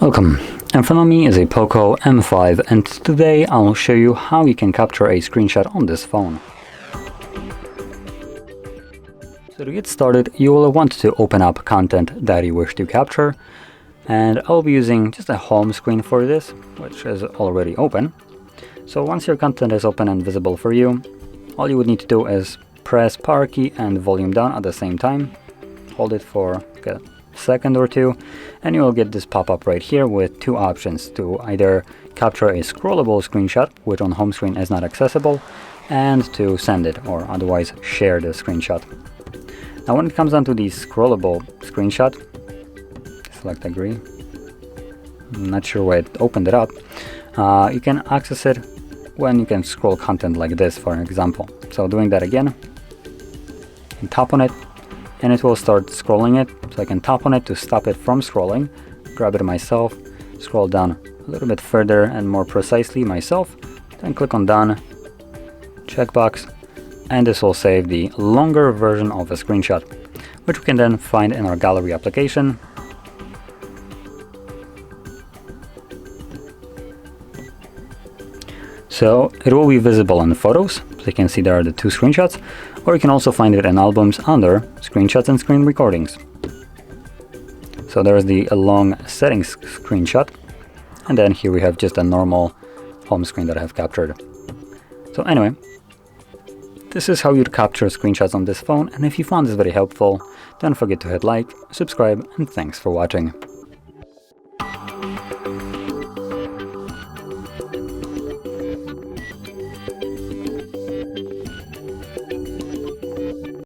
Welcome, in front of me is a POCO M5 and today I'll show you how you can capture a screenshot on this phone. So to get started, you will want to open up content that you wish to capture, and I'll be using just a home screen for this, which is already open. So once your content is open and visible for you, all you would need to do is press power key and volume down at the same time. Hold it for a second or two, and you will get this pop-up right here with two options to either capture a scrollable screenshot, which on home screen is not accessible, and to send it or otherwise share the screenshot. Now when it comes down to the scrollable screenshot, select agree. I'm not sure why it opened it up. You can access it when you can scroll content like this, for an example. So doing that again, and tap on it, and it will start scrolling it. So I can tap on it to stop it from scrolling, grab it myself, scroll down a little bit further and more precisely myself, then click on done, checkbox, and this will save the longer version of a screenshot, which we can then find in our gallery application. So it will be visible in the photos, so you can see there are the two screenshots, or you can also find it in albums under screenshots and screen recordings. So there's the long settings screenshot, and then here we have just a normal home screen that I have captured. So anyway, this is how you'd capture screenshots on this phone, and if you found this very helpful, don't forget to hit like, subscribe, and thanks for watching.